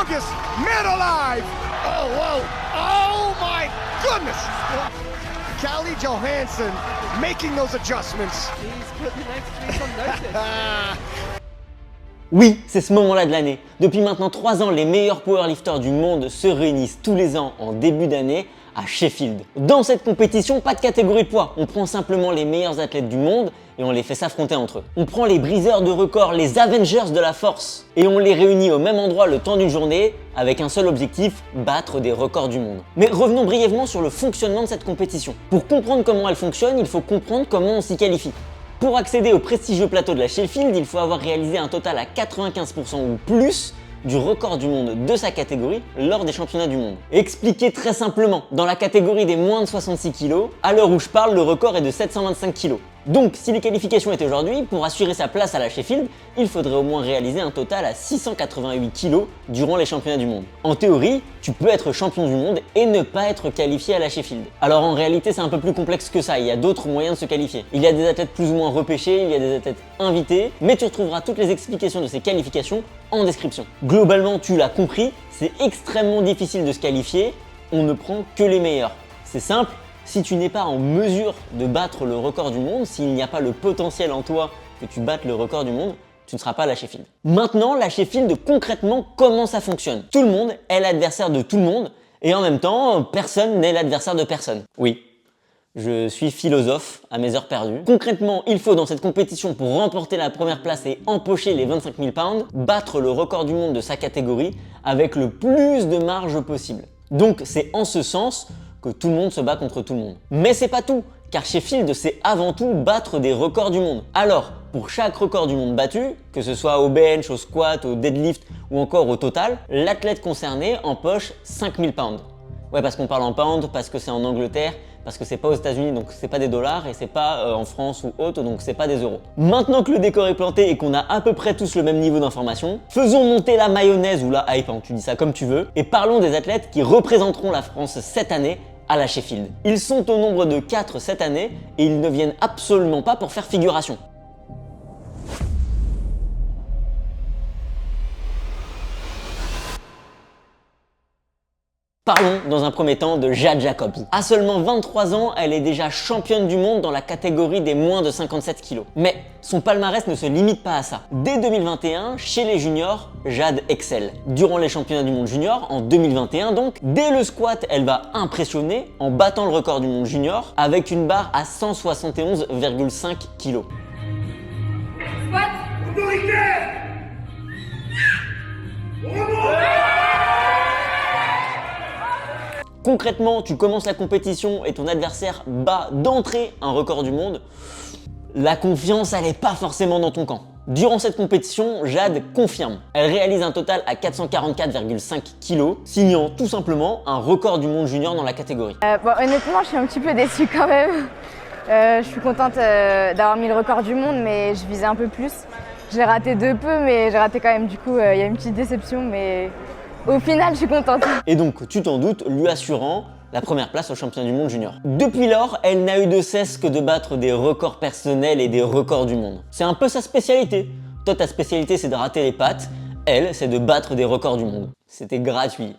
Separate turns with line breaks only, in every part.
strongest man alive. Oh, whoa. Oh, my goodness. Callie Johansson making those adjustments.
He's put the next streak on notice.
Oui, c'est ce moment-là de l'année. Depuis maintenant 3 ans, les meilleurs powerlifters du monde se réunissent tous les ans en début d'année à Sheffield. Dans cette compétition, pas de catégorie de poids. On prend simplement les meilleurs athlètes du monde et on les fait s'affronter entre eux. On prend les briseurs de records, les Avengers de la force, et on les réunit au même endroit le temps d'une journée avec un seul objectif, battre des records du monde. Mais revenons brièvement sur le fonctionnement de cette compétition. Pour comprendre comment elle fonctionne, il faut comprendre comment on s'y qualifie. Pour accéder au prestigieux plateau de la Sheffield, il faut avoir réalisé un total à 95% ou plus du record du monde de sa catégorie lors des championnats du monde. Expliqué très simplement, dans la catégorie des moins de 66 kg, à l'heure où je parle, le record est de 725 kg. Donc, si les qualifications étaient aujourd'hui, pour assurer sa place à la Sheffield, il faudrait au moins réaliser un total à 688 kg durant les championnats du monde. En théorie, tu peux être champion du monde et ne pas être qualifié à la Sheffield. Alors en réalité, c'est un peu plus complexe que ça, il y a d'autres moyens de se qualifier. Il y a des athlètes plus ou moins repêchés, il y a des athlètes invités, mais tu retrouveras toutes les explications de ces qualifications en description. Globalement, tu l'as compris, c'est extrêmement difficile de se qualifier, on ne prend que les meilleurs. C'est simple. Si tu n'es pas en mesure de battre le record du monde, s'il n'y a pas le potentiel en toi que tu battes le record du monde, tu ne seras pas à la Sheffield. Maintenant, la Sheffield, concrètement, comment ça fonctionne? Tout le monde est l'adversaire de tout le monde et en même temps, personne n'est l'adversaire de personne. Oui, je suis philosophe à mes heures perdues. Concrètement, il faut dans cette compétition, pour remporter la première place et empocher les 25 000 pounds, battre le record du monde de sa catégorie avec le plus de marge possible. Donc c'est en ce sens que tout le monde se bat contre tout le monde. Mais c'est pas tout, car Sheffield, c'est avant tout battre des records du monde. Alors, pour chaque record du monde battu, que ce soit au bench, au squat, au deadlift ou encore au total, l'athlète concerné empoche 5000 pounds. Ouais, parce qu'on parle en pounds, parce que c'est en Angleterre, parce que c'est pas aux États-Unis, donc c'est pas des dollars, et c'est pas en France ou autre, donc c'est pas des euros. Maintenant que le décor est planté et qu'on a à peu près tous le même niveau d'information, faisons monter la mayonnaise ou la hype, hein, tu dis ça comme tu veux, et parlons des athlètes qui représenteront la France cette année à la Sheffield. Ils sont au nombre de 4 cette année et ils ne viennent absolument pas pour faire figuration. Parlons dans un premier temps de Jade Jacobs. À seulement 23 ans, elle est déjà championne du monde dans la catégorie des moins de 57 kg. Mais son palmarès ne se limite pas à ça. Dès 2021, chez les juniors, Jade excelle. Durant les championnats du monde junior, en 2021 donc, dès le squat, elle va impressionner en battant le record du monde junior avec une barre à 171,5 kg.
Squat.
Concrètement, tu commences la compétition et ton adversaire bat d'entrée un record du monde. La confiance, elle n'est pas forcément dans ton camp. Durant cette compétition, Jade confirme. Elle réalise un total à 444,5 kg, signant tout simplement un record du monde junior dans la catégorie.
Honnêtement, je suis un petit peu déçue quand même. Je suis contente d'avoir mis le record du monde, mais je visais un peu plus. J'ai raté de peu, mais j'ai raté quand même. Du coup, il y a une petite déception, mais au final, je suis contente.
Et donc, tu t'en doutes, lui assurant la première place au championnat du monde junior. Depuis lors, elle n'a eu de cesse que de battre des records personnels et des records du monde. C'est un peu sa spécialité. Toi, ta spécialité, c'est de rater les pattes. Elle, c'est de battre des records du monde. C'était gratuit.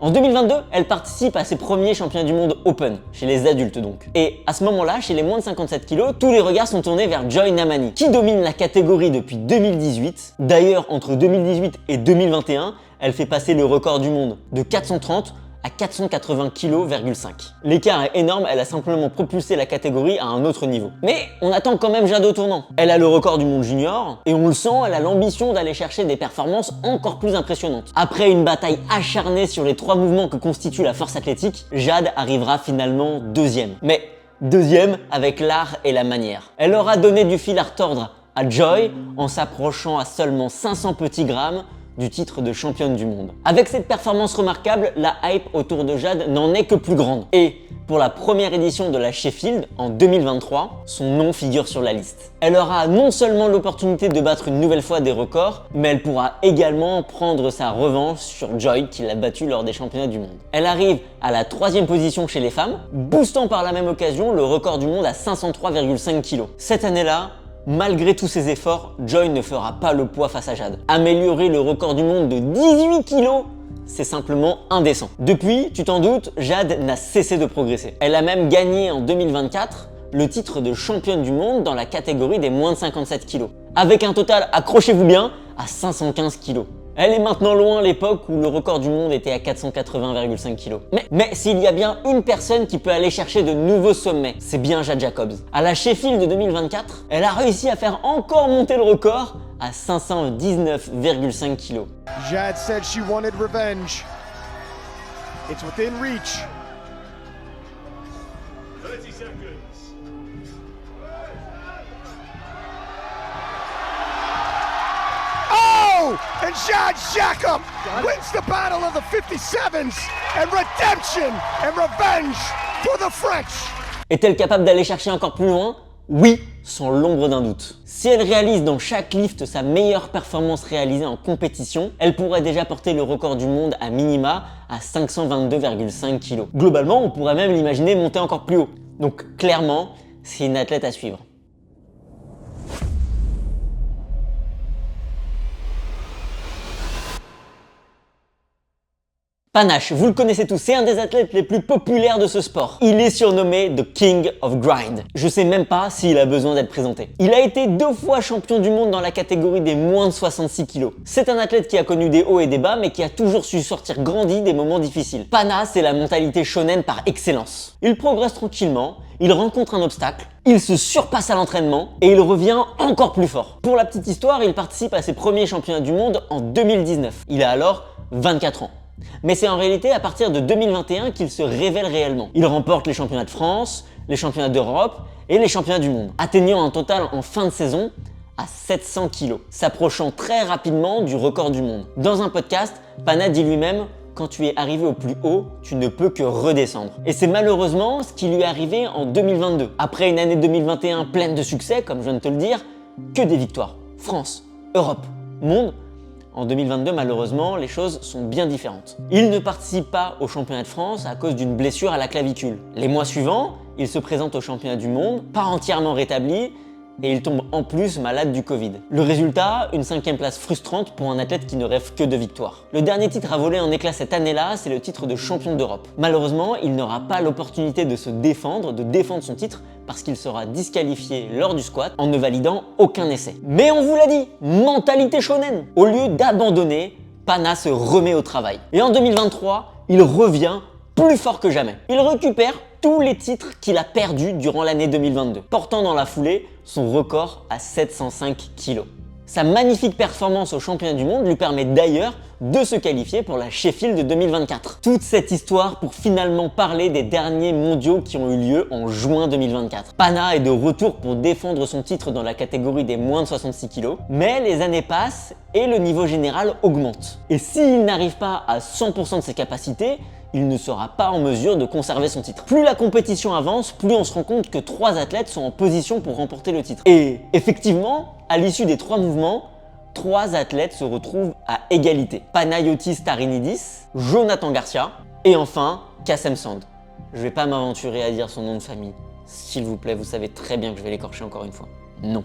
En 2022, elle participe à ses premiers championnats du monde Open, chez les adultes donc. Et à ce moment-là, chez les moins de 57 kg, tous les regards sont tournés vers Joy Namani, qui domine la catégorie depuis 2018. D'ailleurs, entre 2018 et 2021, elle fait passer le record du monde de 430 à 480 kg,5 kg. L'écart est énorme, elle a simplement propulsé la catégorie à un autre niveau. Mais on attend quand même Jade au tournant. Elle a le record du monde junior et on le sent, elle a l'ambition d'aller chercher des performances encore plus impressionnantes. Après une bataille acharnée sur les 3 mouvements que constitue la force athlétique, Jade arrivera finalement deuxième. Mais deuxième avec l'art et la manière. Elle aura donné du fil à retordre à Joy en s'approchant à seulement 500 petits grammes du titre de championne du monde. Avec cette performance remarquable, la hype autour de Jade n'en est que plus grande. Et pour la première édition de la Sheffield, en 2023, son nom figure sur la liste. Elle aura non seulement l'opportunité de battre une nouvelle fois des records, mais elle pourra également prendre sa revanche sur Joy qui l'a battue lors des championnats du monde. Elle arrive à la 3e position chez les femmes, boostant par la même occasion le record du monde à 503,5 kg. Cette année-là, malgré tous ses efforts, Joy ne fera pas le poids face à Jade. Améliorer le record du monde de 18 kilos, c'est simplement indécent. Depuis, tu t'en doutes, Jade n'a cessé de progresser. Elle a même gagné en 2024 le titre de championne du monde dans la catégorie des moins de 57 kilos. Avec un total, accrochez-vous bien, à 515 kilos. Elle est maintenant loin l'époque où le record du monde était à 480,5 kilos. Mais s'il y a bien une personne qui peut aller chercher de nouveaux sommets, c'est bien Jade Jacobs. À la Sheffield de 2024, elle a réussi à faire encore monter le record à 519,5 kilos.
Jade said she wanted revenge. It's within reach.
30 seconds.
Oh! And Jade Jacob wins the battle of the 57s and redemption and revenge for the French.
Est-elle capable d'aller chercher encore plus loin? Oui, sans l'ombre d'un doute. Si elle réalise dans chaque lift sa meilleure performance réalisée en compétition, elle pourrait déjà porter le record du monde à minima à 522,5 kg. Globalement, on pourrait même l'imaginer monter encore plus haut. Donc clairement, c'est une athlète à suivre. Panache, vous le connaissez tous, c'est un des athlètes les plus populaires de ce sport. Il est surnommé The King of Grind. Je sais même pas s'il a besoin d'être présenté. Il a été 2 fois champion du monde dans la catégorie des moins de 66 kg. C'est un athlète qui a connu des hauts et des bas, mais qui a toujours su sortir grandi des moments difficiles. Pana, c'est la mentalité shonen par excellence. Il progresse tranquillement, il rencontre un obstacle, il se surpasse à l'entraînement et il revient encore plus fort. Pour la petite histoire, il participe à ses premiers championnats du monde en 2019. Il a alors 24 ans. Mais c'est en réalité à partir de 2021 qu'il se révèle réellement. Il remporte les championnats de France, les championnats d'Europe et les championnats du monde, atteignant un total en fin de saison à 700 kg, s'approchant très rapidement du record du monde. Dans un podcast, Pana dit lui-même: quand tu es arrivé au plus haut, tu ne peux que redescendre. Et c'est malheureusement ce qui lui est arrivé en 2022. Après une année 2021 pleine de succès, comme je viens de te le dire, que des victoires. France, Europe, monde. En 2022, malheureusement, les choses sont bien différentes. Il ne participe pas au championnat de France à cause d'une blessure à la clavicule. Les mois suivants, il se présente au championnat du monde, pas entièrement rétabli, et il tombe en plus malade du Covid. Le résultat, une 5e place frustrante pour un athlète qui ne rêve que de victoire. Le dernier titre à voler en éclat cette année-là, c'est le titre de champion d'Europe. Malheureusement, il n'aura pas l'opportunité de se défendre, de défendre son titre, parce qu'il sera disqualifié lors du squat en ne validant aucun essai. Mais on vous l'a dit, mentalité shonen. Au lieu d'abandonner, Pana se remet au travail. Et en 2023, il revient plus fort que jamais. Il récupère tous les titres qu'il a perdus durant l'année 2022, portant dans la foulée son record à 705 kg. Sa magnifique performance au championnat du monde lui permet d'ailleurs de se qualifier pour la Sheffield de 2024. Toute cette histoire pour finalement parler des derniers mondiaux qui ont eu lieu en juin 2024. Pana est de retour pour défendre son titre dans la catégorie des moins de 66 kg, mais les années passent et le niveau général augmente. Et s'il n'arrive pas à 100% de ses capacités, il ne sera pas en mesure de conserver son titre. Plus la compétition avance, plus on se rend compte que 3 athlètes sont en position pour remporter le titre. Et effectivement, à l'issue des 3 mouvements, 3 athlètes se retrouvent à égalité. Panayotis Tarinidis, Jonathan Garcia et enfin Kassem Sand. Je vais pas m'aventurer à dire son nom de famille. S'il vous plaît, vous savez très bien que je vais l'écorcher encore une fois. Non.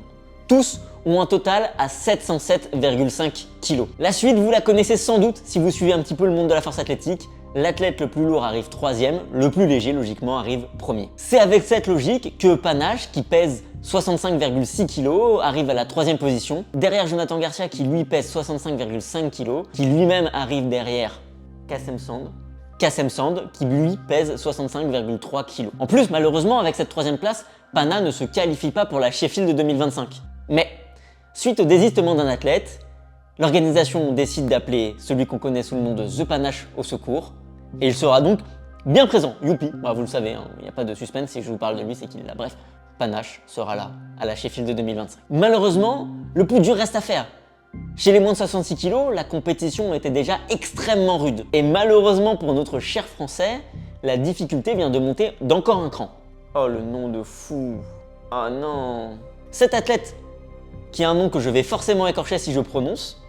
Tous ont un total à 707,5 kg. La suite, vous la connaissez sans doute si vous suivez un petit peu le monde de la force athlétique. L'athlète le plus lourd arrive 3e, le plus léger logiquement arrive 1er. C'est avec cette logique que Panache, qui pèse 65,6 kg, arrive à la 3e position. Derrière Jonathan Garcia qui lui pèse 65,5 kg, qui lui-même arrive derrière Kassem Sand. Kassem Sand qui lui pèse 65,3 kg. En plus, malheureusement, avec cette 3e place, Pana ne se qualifie pas pour la Sheffield de 2025. Mais, suite au désistement d'un athlète, l'organisation décide d'appeler celui qu'on connaît sous le nom de The Panache au secours. Et il sera donc bien présent. Youpi, bah, vous le savez, il n'y a pas de suspense, si je vous parle de lui, c'est qu'il est là. Bref, Panache sera là, à la Sheffield de 2025. Malheureusement, le plus dur reste à faire. Chez les moins de 66 kg, la compétition était déjà extrêmement rude. Et malheureusement pour notre cher français, la difficulté vient de monter d'encore un cran. Oh, le nom de fou. Ah non. Cet athlète, qui a un nom que je vais forcément écorcher si je prononce,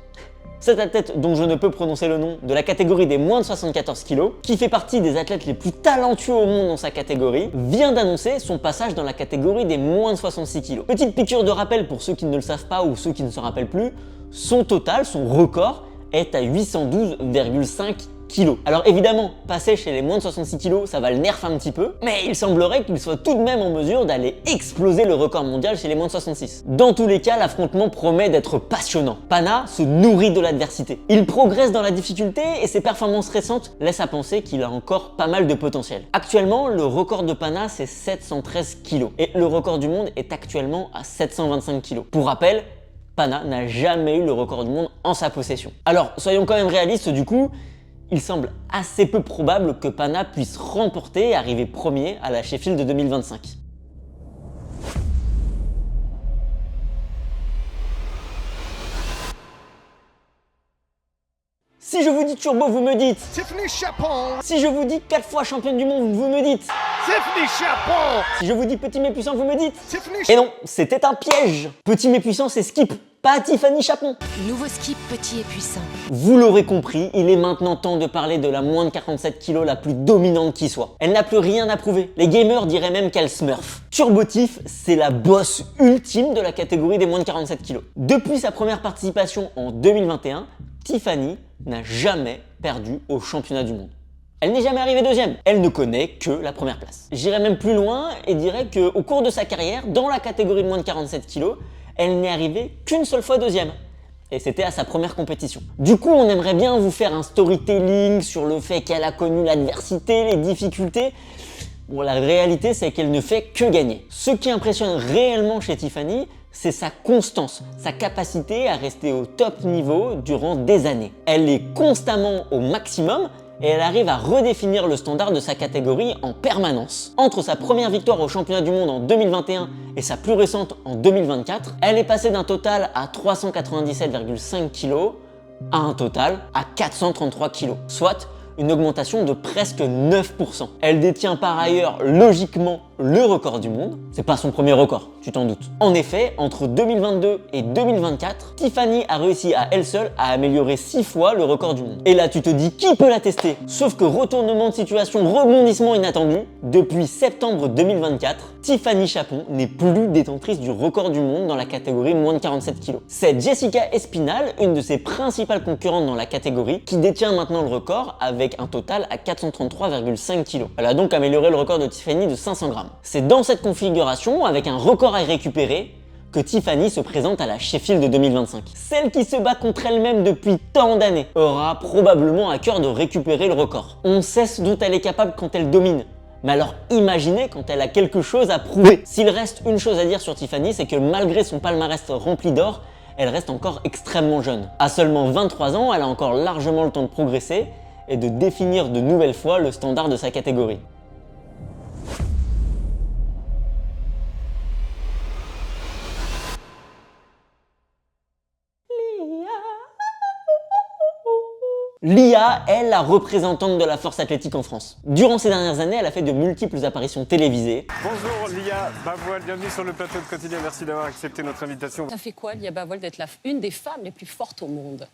Cet athlète dont je ne peux prononcer le nom, de la catégorie des moins de 74 kg, qui fait partie des athlètes les plus talentueux au monde dans sa catégorie, vient d'annoncer son passage dans la catégorie des moins de 66 kg. Petite piqûre de rappel pour ceux qui ne le savent pas ou ceux qui ne se rappellent plus, son total, son record, est à 812,5 kg. Alors évidemment, passer chez les moins de 66 kg, ça va le nerf un petit peu, mais il semblerait qu'il soit tout de même en mesure d'aller exploser le record mondial chez les moins de 66. Dans tous les cas, l'affrontement promet d'être passionnant. Pana se nourrit de l'adversité. Il progresse dans la difficulté et ses performances récentes laissent à penser qu'il a encore pas mal de potentiel. Actuellement, le record de Pana c'est 713 kg et le record du monde est actuellement à 725 kg. Pour rappel, Pana n'a jamais eu le record du monde en sa possession. Alors, soyons quand même réalistes du coup, il semble assez peu probable que Pana puisse remporter et arriver premier à la Sheffield de 2025. Si je vous dis turbo, vous me dites.
Tiffany Chapon.
Si je vous dis 4 fois championne du monde, vous me dites.
Tiffany Chapon.
Si je vous dis petit mais puissant, vous me dites.
Tiffany
Et non, c'était un piège. Petit mais puissant, c'est Skip, pas Tiffany Chapon.
Nouveau skip petit et puissant.
Vous l'aurez compris, il est maintenant temps de parler de la moins de 47 kg la plus dominante qui soit. Elle n'a plus rien à prouver. Les gamers diraient même qu'elle smurf. Turbotif, c'est la boss ultime de la catégorie des moins de 47 kg. Depuis sa première participation en 2021, Tiffany n'a jamais perdu au championnat du monde. Elle n'est jamais arrivée deuxième, elle ne connaît que la première place. J'irais même plus loin et dirais qu'au cours de sa carrière, dans la catégorie de moins de 47 kg, elle n'est arrivée qu'une seule fois deuxième. Et c'était à sa première compétition. Du coup, on aimerait bien vous faire un storytelling sur le fait qu'elle a connu l'adversité, les difficultés. Bon, la réalité, c'est qu'elle ne fait que gagner. Ce qui impressionne réellement chez Tiffany, c'est sa constance, sa capacité à rester au top niveau durant des années. Elle est constamment au maximum et elle arrive à redéfinir le standard de sa catégorie en permanence. Entre sa première victoire au championnat du monde en 2021 et sa plus récente en 2024, elle est passée d'un total à 397,5 kg à un total à 433 kg, soit une augmentation de presque 9%. Elle détient par ailleurs logiquement le record du monde. C'est pas son premier record, tu t'en doutes. En effet, entre 2022 et 2024, Tiffany a réussi à elle seule à améliorer 6 fois le record du monde. Et là, tu te dis qui peut la tester? Sauf que retournement de situation, rebondissement inattendu, depuis septembre 2024, Tiffany Chapon n'est plus détentrice du record du monde dans la catégorie moins de 47 kg. C'est Jessica Espinal, une de ses principales concurrentes dans la catégorie, qui détient maintenant le record avec un total à 433,5 kg. Elle a donc amélioré le record de Tiffany de 500 grammes. C'est dans cette configuration, avec un record à récupérer, que Tiffany se présente à la Sheffield de 2025. Celle qui se bat contre elle-même depuis tant d'années aura probablement à cœur de récupérer le record. On sait ce dont elle est capable quand elle domine. Mais alors imaginez quand elle a quelque chose à prouver. S'il reste une chose à dire sur Tiffany, c'est que malgré son palmarès rempli d'or, elle reste encore extrêmement jeune. À seulement 23 ans, elle a encore largement le temps de progresser et de définir de nouvelles fois le standard de sa catégorie. Lia est la représentante de la force athlétique en France. Durant ces dernières années, elle a fait de multiples apparitions télévisées.
Bonjour Lia Bavoil, bienvenue sur le plateau de Quotidien, merci d'avoir accepté notre invitation.
Ça fait quoi, Lia Bavoil, d'être une des femmes les plus fortes au monde?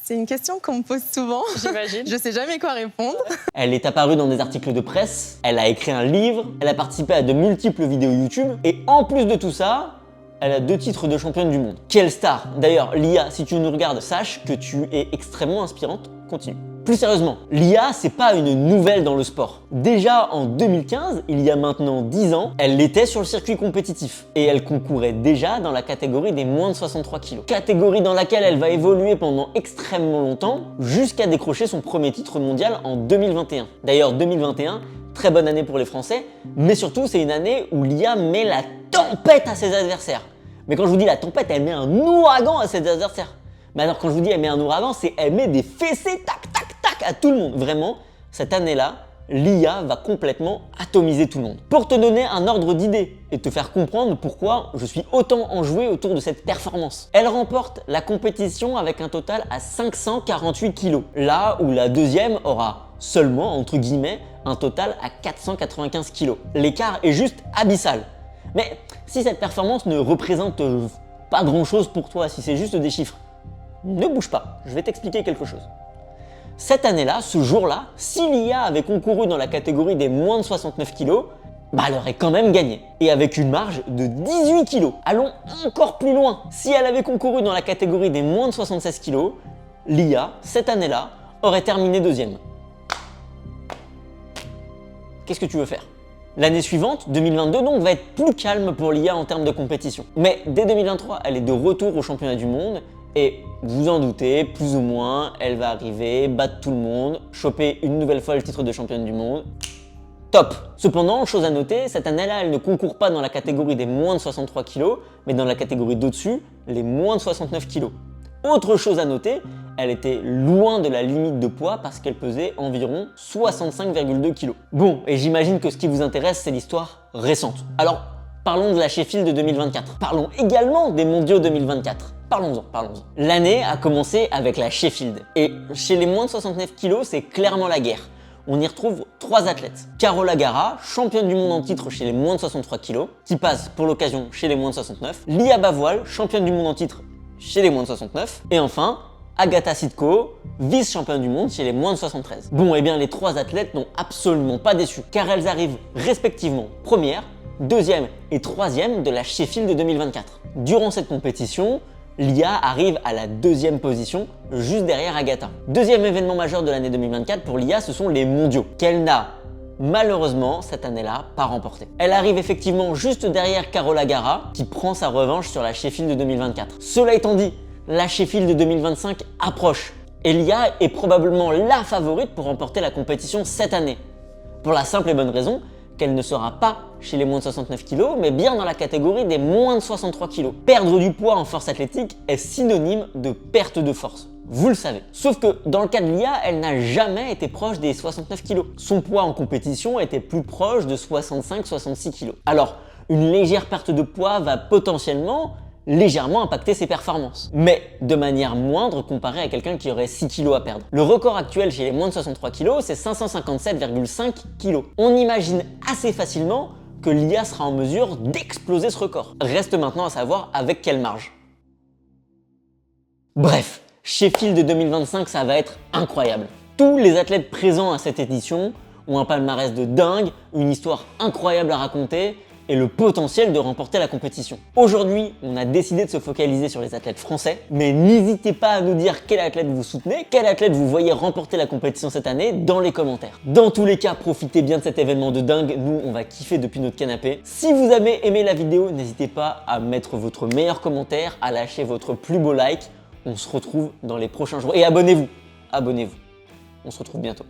C'est une question qu'on me pose souvent.
J'imagine.
Je sais jamais quoi répondre.
Elle est apparue dans des articles de presse, elle a écrit un livre, elle a participé à de multiples vidéos YouTube, et en plus de tout ça, elle a 2 titres de championne du monde. Quelle star! D'ailleurs, Lia, si tu nous regardes, sache que tu es extrêmement inspirante. Continue. Plus sérieusement, Lia, c'est pas une nouvelle dans le sport. Déjà en 2015, il y a maintenant 10 ans, elle était sur le circuit compétitif et elle concourait déjà dans la catégorie des moins de 63 kg. Catégorie dans laquelle elle va évoluer pendant extrêmement longtemps jusqu'à décrocher son premier titre mondial en 2021. D'ailleurs, 2021, très bonne année pour les Français, mais surtout c'est une année où Lia met la tempête à ses adversaires. Mais quand je vous dis la tempête, elle met un ouragan à ses adversaires. Mais alors quand je vous dis elle met un ouragan, c'est elle met des fessées tac tac tac à tout le monde. Vraiment, cette année-là, Lia va complètement atomiser tout le monde. Pour te donner un ordre d'idée et te faire comprendre pourquoi je suis autant enjoué autour de cette performance. Elle remporte la compétition avec un total à 548 kg, là où la deuxième aura seulement, entre guillemets, un total à 495 kg. L'écart est juste abyssal. Mais si cette performance ne représente pas grand-chose pour toi, si c'est juste des chiffres, Ne bouge pas, je vais t'expliquer quelque chose. Cette année-là, ce jour-là, si Lia avait concouru dans la catégorie des moins de 69 kg, elle aurait quand même gagné. Et avec une marge de 18 kg. Allons encore plus loin. Si elle avait concouru dans la catégorie des moins de 76 kg, Lia, cette année-là, aurait terminé deuxième. Qu'est-ce que tu veux faire? L'année suivante, 2022, donc, va être plus calme pour Lia en termes de compétition. Mais dès 2023, elle est de retour au championnat du monde. Et vous en doutez, plus ou moins, elle va arriver, battre tout le monde, choper une nouvelle fois le titre de championne du monde. Top! Cependant, chose à noter, cette année-là, elle ne concourt pas dans la catégorie des moins de 63 kg, mais dans la catégorie d'au-dessus, les moins de 69 kg. Autre chose à noter, elle était loin de la limite de poids parce qu'elle pesait environ 65,2 kg. Bon, et j'imagine que ce qui vous intéresse, c'est l'histoire récente. Alors, parlons de la Sheffield de 2024. Parlons également des mondiaux 2024. Parlons-en. L'année a commencé avec la Sheffield. Et chez les moins de 69 kg, c'est clairement la guerre. On y retrouve 3 athlètes. Carola Gara, championne du monde en titre chez les moins de 63 kg, qui passe pour l'occasion chez les moins de 69. Lia Bavoil, championne du monde en titre chez les moins de 69. Et enfin, Agata Sitko, vice-championne du monde chez les moins de 73. Bon, et bien les 3 athlètes n'ont absolument pas déçu, car elles arrivent respectivement première, deuxième et troisième de la Sheffield de 2024. Durant cette compétition, Lia arrive à la 2e position, juste derrière Agata. Deuxième événement majeur de l'année 2024 pour Lia, ce sont les mondiaux, qu'elle n'a malheureusement cette année-là pas remporté. Elle arrive effectivement juste derrière Carola Gara, qui prend sa revanche sur la Sheffield de 2024. Cela étant dit, la Sheffield de 2025 approche. Et Lia est probablement la favorite pour remporter la compétition cette année. Pour la simple et bonne raison qu'elle ne sera pas chez les moins de 69 kg, mais bien dans la catégorie des moins de 63 kg. Perdre du poids en force athlétique est synonyme de perte de force. Vous le savez. Sauf que dans le cas de Lia, elle n'a jamais été proche des 69 kg. Son poids en compétition était plus proche de 65-66 kg. Alors, une légère perte de poids va potentiellement légèrement impacter ses performances, mais de manière moindre comparé à quelqu'un qui aurait 6 kg à perdre. Le record actuel chez les moins de 63 kg, c'est 557,5 kg. On imagine assez facilement que Lia sera en mesure d'exploser ce record. Reste maintenant à savoir avec quelle marge. Bref, Sheffield 2025, ça va être incroyable. Tous les athlètes présents à cette édition ont un palmarès de dingue, une histoire incroyable à raconter et le potentiel de remporter la compétition. Aujourd'hui, on a décidé de se focaliser sur les athlètes français, mais n'hésitez pas à nous dire quel athlète vous soutenez, quel athlète vous voyez remporter la compétition cette année dans les commentaires. Dans tous les cas, profitez bien de cet événement de dingue, nous on va kiffer depuis notre canapé. Si vous avez aimé la vidéo, n'hésitez pas à mettre votre meilleur commentaire, à lâcher votre plus beau like. On se retrouve dans les prochains jours et abonnez-vous. On se retrouve bientôt.